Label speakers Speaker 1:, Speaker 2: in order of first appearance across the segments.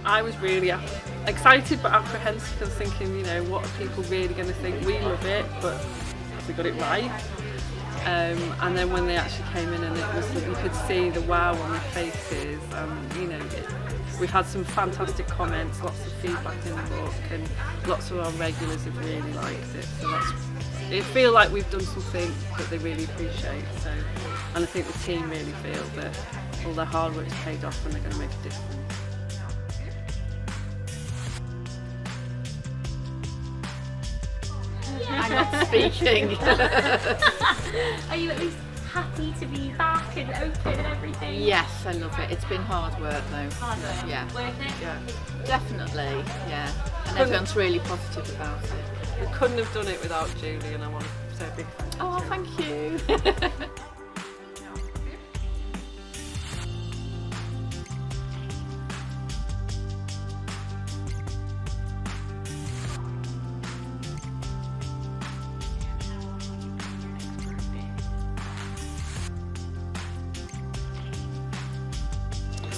Speaker 1: I was really excited but apprehensive. I was thinking, you know, what are people really going to think? We love it, but have we got it right? And then when they actually came in and it was, you could see the wow on their faces. You know, we've had some fantastic comments, lots of feedback in the book, and lots of our regulars have really liked it. So I feel like we've done something that they really appreciate. So, and I think the team really feel that all their hard work's paid off and they're going to make a difference.
Speaker 2: I'm not speaking.
Speaker 3: Are you at least happy to be back and open and everything?
Speaker 2: Yes, I love it. It's been hard work though.
Speaker 3: Hard work.
Speaker 2: Yeah.
Speaker 3: Worth it?
Speaker 1: Yeah.
Speaker 2: Definitely, yeah. And everyone's really positive about it.
Speaker 1: We couldn't have done it without Julie, and I want to say a big thank you.
Speaker 2: Oh, thank you.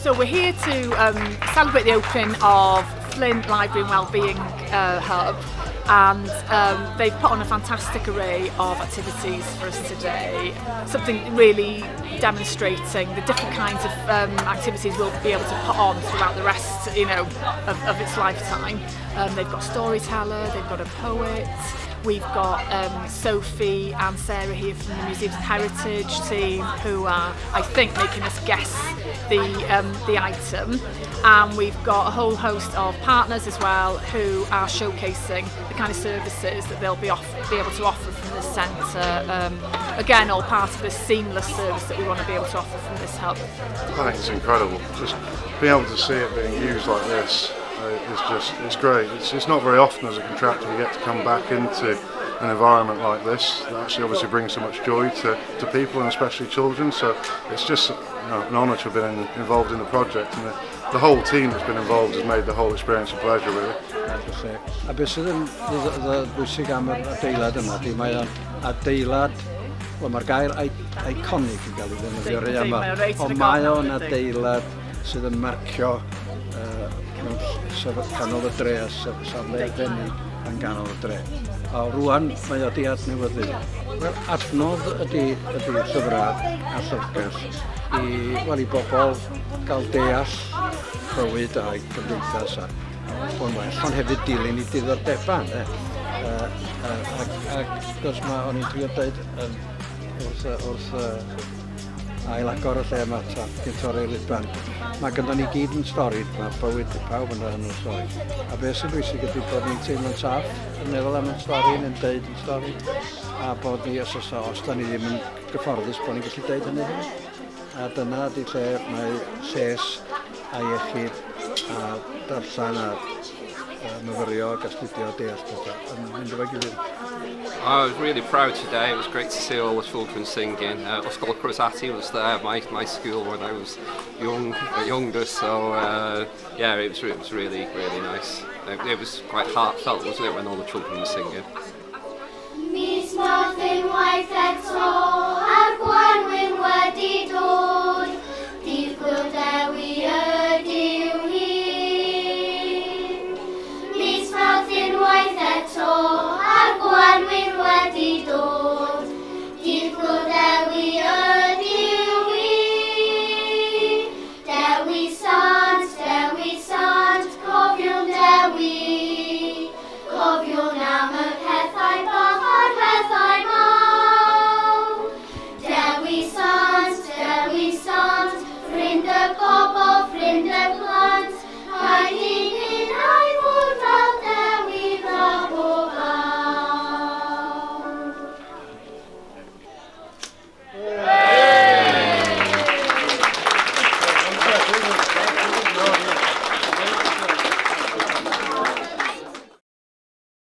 Speaker 2: So we're here to celebrate the opening of Flint Library and Wellbeing Hub, and they've put on a fantastic array of activities for us today. Something really demonstrating the different kinds of activities we'll be able to put on throughout the rest, you know, of its lifetime. They've got a storyteller, they've got a poet. We've got Sophie and Sarah here from the Museums and Heritage team, who are, I think, making us guess the item. And we've got a whole host of partners as well who are showcasing the kind of services that they'll be able to offer from this centre. Again, all part of this seamless service that we want to be able to offer from this hub.
Speaker 4: I think it's incredible. Just being able to see it being used like this. It's great. It's not very often as a contractor you get to come back into an environment like this that actually obviously brings so much joy to people and especially children. So it's just an honour to have been involved in the project, and the whole team that's been involved has made the whole experience a pleasure, really.
Speaker 5: A beth sydd yn bwysig am yr adeilad yma, mae o'n adeilad, wel mae'r gair iconic yn cael ei ddefnyddio yma, ond mae o'n adeilad sydd yn marcio canol y dre a safle arbennig yn ganol y dre. A rwan mae o di adnewyddu. Wel, adnodd ydy llyfrau a llyfrgell i bobl gael deall bywyd a'i gymdeithas a o'n well, ond hefyd dilyn i diddordebau. Ac gwrs o'n i'n trio dweud wrth ail-agor y lle yma cyn torri'r lidban. Mae gynnon ni gyd yn stori, mae bywyd pawb yn rhan o'r stori. A beth sy'n bwysig ydy bod ni'n teimlo'n saff yn meddwl am y stori, yn deud yn stori, a bod ni os da ni ddim yn gyfforddus bod ni'n gallu deud hynny hefyd. A dyna ydy lle mae lles a iechyd a darllen a myfyrio ac astudio deall pethau yn mynd efo'i gilydd.
Speaker 6: I was really proud today. It was great to see all the children singing. Oscar Cruzati was there, my school when I was younger. So yeah, it was really nice. It was quite heartfelt, wasn't it, when all the children were singing? Means nothing like that all.